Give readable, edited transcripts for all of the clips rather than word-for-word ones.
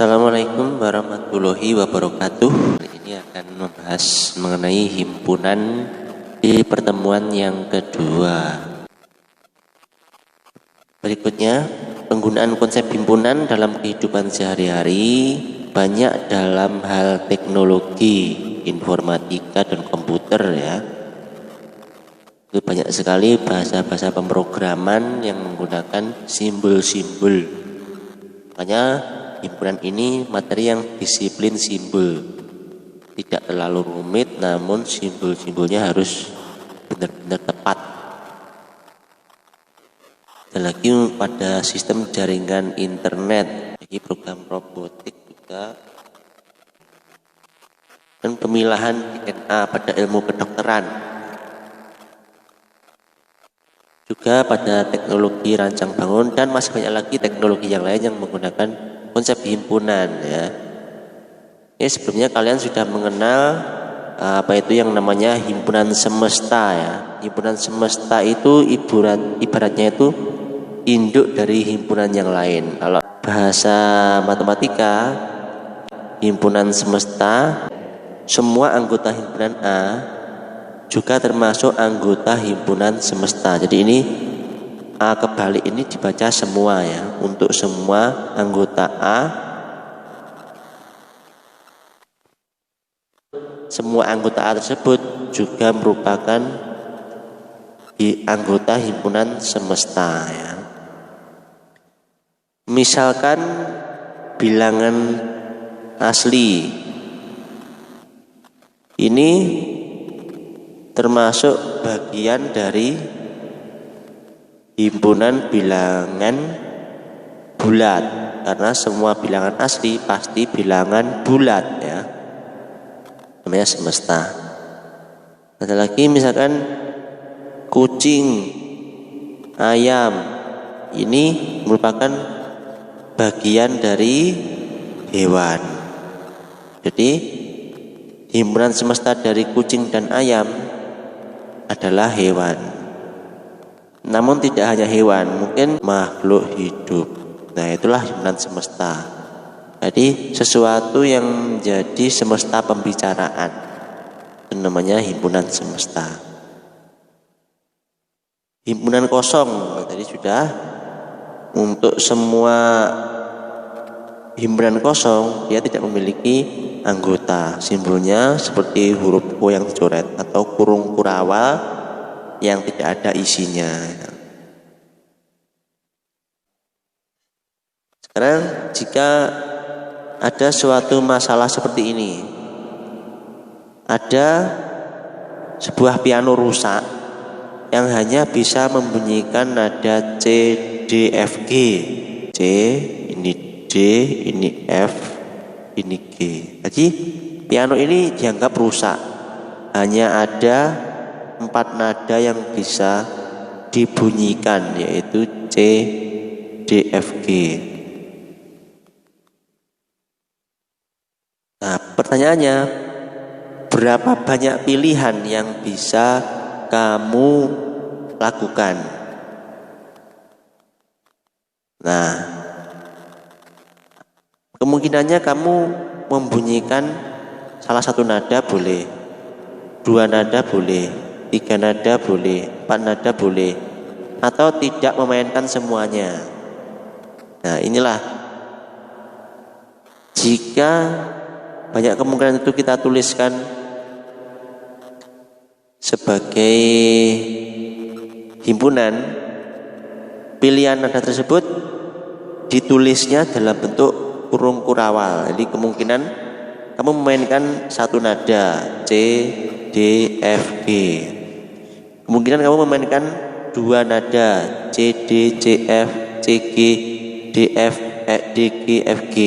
Assalamualaikum warahmatullahi wabarakatuh. Kali ini akan membahas mengenai himpunan di pertemuan yang kedua. Berikutnya, penggunaan konsep himpunan dalam kehidupan sehari-hari banyak dalam hal teknologi, informatika dan komputer ya. Itu banyak sekali bahasa-bahasa pemrograman yang menggunakan simbol-simbol. Makanya himpunan ini materi yang disiplin simbol, tidak terlalu rumit, namun simbol-simbolnya harus benar-benar tepat. Dan lagi pada sistem jaringan internet, bagi program robotik juga, dan pemilahan DNA pada ilmu kedokteran, juga pada teknologi rancang bangun, dan masih banyak lagi teknologi yang lain yang menggunakan konsep himpunan ya. Ini sebelumnya kalian sudah mengenal apa itu yang namanya himpunan semesta ya. Himpunan semesta itu ibaratnya itu induk dari himpunan yang lain. Kalau bahasa matematika, himpunan semesta, semua anggota himpunan A juga termasuk anggota himpunan semesta. Jadi ini A kebalik ini dibaca semua ya, untuk semua anggota A, semua anggota A tersebut juga merupakan anggota himpunan semesta ya. Misalkan bilangan asli ini termasuk bagian dari himpunan bilangan bulat, karena semua bilangan asli pasti bilangan bulat ya, namanya semesta. Ada lagi misalkan kucing, ayam, ini merupakan bagian dari hewan. Jadi himpunan semesta dari kucing dan ayam adalah hewan. Namun tidak hanya hewan, mungkin makhluk hidup. Nah, itulah himpunan semesta. Jadi sesuatu yang menjadi semesta pembicaraan, itu namanya himpunan semesta. Himpunan kosong tadi sudah. Untuk semua himpunan kosong, dia tidak memiliki anggota. Simbolnya seperti huruf O yang dicoret atau kurung kurawal yang tidak ada isinya. Sekarang jika ada suatu masalah seperti ini, ada sebuah piano rusak yang hanya bisa membunyikan nada C, D, F, G. C, ini D, ini F, ini G. Jadi piano ini dianggap rusak. Hanya ada 4 nada yang bisa dibunyikan, yaitu C, D, F, G. Nah, pertanyaannya, berapa banyak pilihan yang bisa kamu lakukan? Nah, kemungkinannya kamu membunyikan salah satu nada boleh, 2 nada boleh, 3 nada boleh, 4 nada boleh, atau tidak memainkan semuanya. Nah, inilah jika banyak kemungkinan itu kita tuliskan sebagai himpunan, pilihan nada tersebut ditulisnya dalam bentuk kurung kurawal. Jadi kemungkinan kamu memainkan satu nada C, D, F, G. Kemungkinan kamu memainkan 2 nada C, D, C, F, C, G, D, F, D, G, F, G.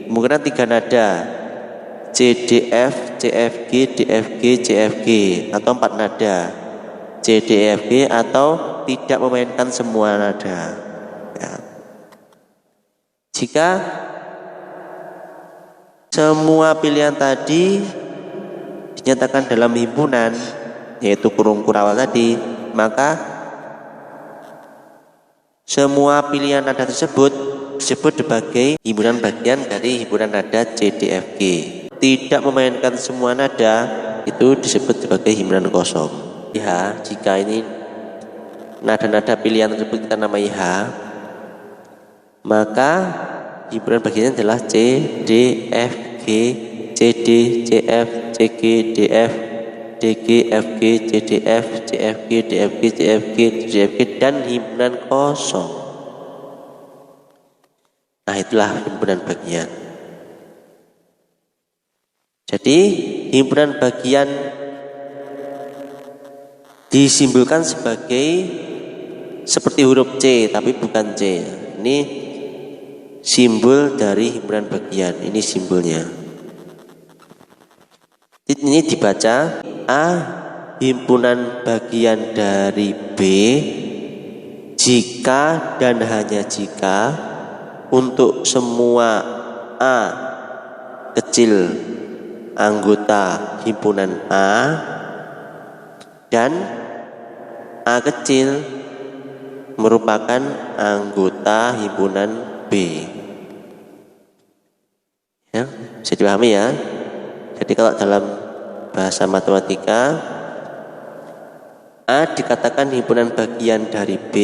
Kemungkinan 3 nada C, D, F, C, F, G, D, F, G, C, F, G. Atau 4 nada C, D, F, G, atau tidak memainkan semua nada ya. Jika semua pilihan tadi dinyatakan dalam himpunan, yaitu kurung kurawal tadi, maka semua pilihan nada tersebut disebut sebagai himpunan bagian dari himpunan nada C, D, F, G. Tidak memainkan semua nada itu disebut sebagai himpunan kosong. Ya, jika ini nada-nada pilihan tersebut kita namai H, maka himpunan bagiannya adalah C, D, F, G, C, D, C, F, C, G, D, F, D, G, F, G, C, D, F, C, F, G, D, F, G, C, F, G, C, F, G, dan himpunan kosong. Nah, itulah himpunan bagian. Jadi himpunan bagian disimbolkan sebagai seperti huruf C, tapi bukan C. Ini simbol dari himpunan bagian. Ini simbolnya. Ini dibaca A, himpunan bagian dari B jika dan hanya jika untuk semua A kecil anggota himpunan A dan A kecil merupakan anggota himpunan B. Ya, bisa dipahami ya. Jadi kalau dalam bahasa matematika, A dikatakan himpunan bagian dari B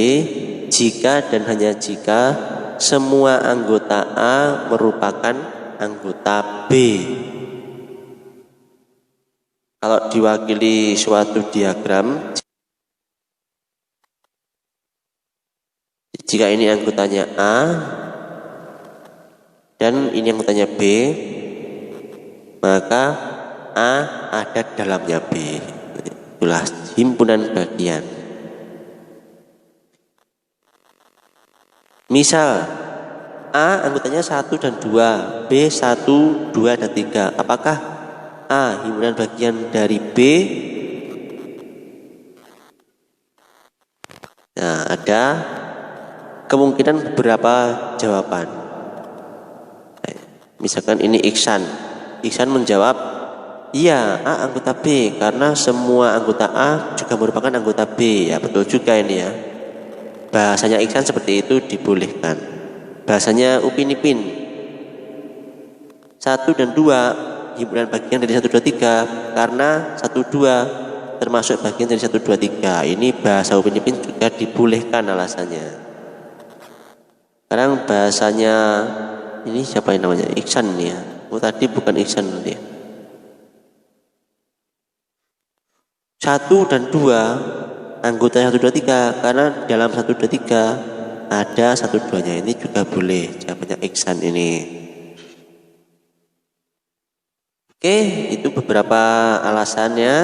jika dan hanya jika semua anggota A merupakan anggota B. Kalau diwakili suatu diagram, jika ini anggotanya A dan ini anggotanya B, maka A ada dalamnya B. Itulah himpunan bagian. Misal A anggotanya 1 dan 2, B 1, 2, dan 3. Apakah A himpunan bagian dari B? Nah, ada kemungkinan beberapa jawaban. Misalkan ini Iksan. Iksan menjawab, iya, A anggota B karena semua anggota A juga merupakan anggota B. Ya, betul juga ini ya. Bahasanya Iksan seperti itu dibolehkan. Bahasanya Upin Ipin 1 dan 2 himpunan bagian dari 1, 2, 3 karena 1, 2 termasuk bagian dari 1, 2, 3. Ini bahasa Upin Ipin juga dibolehkan alasannya. Sekarang bahasanya ini siapa yang namanya? Iksan nih ya. Oh, tadi bukan Iksan nih. 1 dan 2 anggota 1, 2, 3 karena dalam 1, 2, 3 ada 1, 2-nya. Ini juga boleh jawabannya Iksan ini. Oke, itu beberapa alasannya.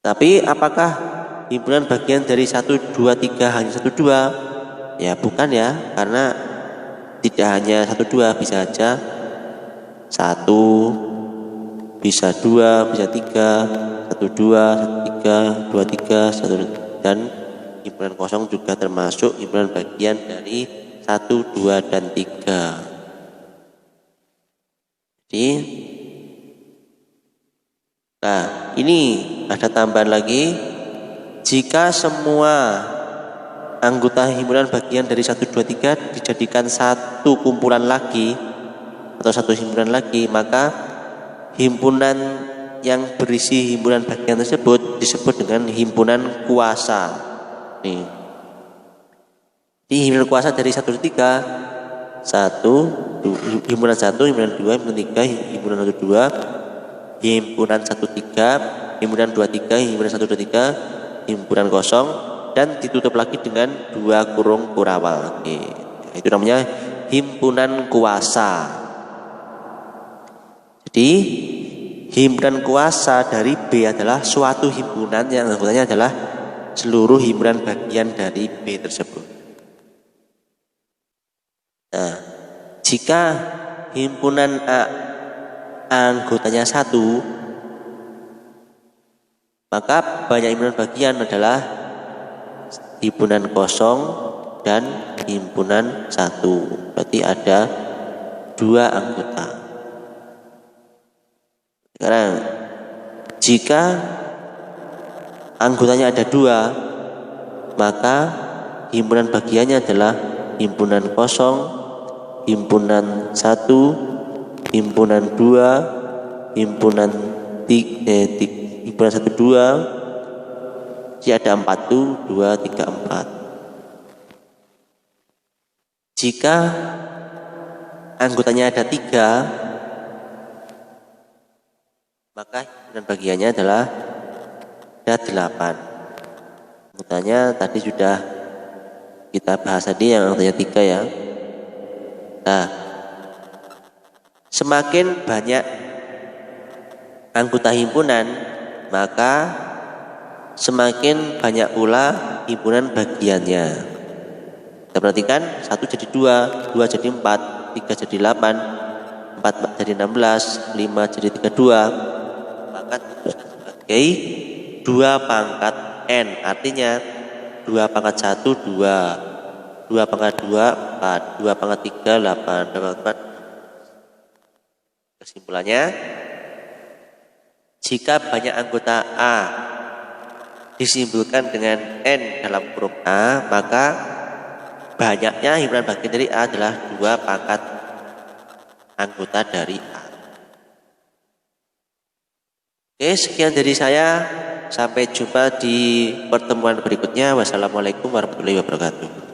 Tapi apakah himpunan bagian dari 1, 2, 3 hanya 1, 2? Ya bukan ya, karena tidak hanya 1, 2, bisa aja 1, bisa 2, bisa 3, 1, 2, 1, 3, 2, 3, 1, dan himpunan kosong juga termasuk himpunan bagian dari 1, 2, dan 3. Jadi, nah ini ada tambahan lagi. Jika semua anggota himpunan bagian dari 1, 2, 3 dijadikan satu kumpulan lagi atau satu himpunan lagi, maka himpunan yang berisi himpunan bagian tersebut disebut dengan himpunan kuasa. Nih. Ini himpunan kuasa dari 1, 2, 3. Himpunan 1, himpunan 2, himpunan 3, himpunan 1, 2, himpunan 1, 3, himpunan 2, 3, himpunan 1, 2, 3, himpunan kosong, dan ditutup lagi dengan 2 kurung kurawal. Oke. Itu namanya himpunan kuasa. Jadi himpunan kuasa dari B adalah suatu himpunan yang anggotanya adalah seluruh himpunan bagian dari B tersebut. Nah, jika himpunan A anggotanya 1, maka banyak himpunan bagian adalah himpunan kosong dan himpunan 1. Berarti ada 2 anggota. Sekarang jika anggotanya ada 2, maka himpunan bagiannya adalah himpunan kosong, himpunan 1, himpunan 2, himpunan 1 2. Jadi ada 4 tuh, 2, 3, 4. Jika anggotanya ada 3, maka himpunan bagiannya adalah ada 8. Anggotanya tadi sudah kita bahas tadi yang anggotanya 3 ya. Nah, semakin banyak anggota himpunan, maka semakin banyak pula himpunan bagiannya. Kita perhatikan, 1 jadi 2, 2 jadi 4, 3 jadi 8, 4 jadi 16, 5 jadi 32. Maka sebagai 2 pangkat N, artinya 2 pangkat 1, 2, 2 pangkat 2, 4, 2 pangkat 3, 8, 2 pangkat 4. Kesimpulannya, jika banyak anggota A disimbolkan dengan N dalam huruf A, maka banyaknya himpunan bagian dari A adalah 2 pangkat anggota dari A. Oke, sekian dari saya. Sampai jumpa di pertemuan berikutnya. Wassalamualaikum warahmatullahi wabarakatuh.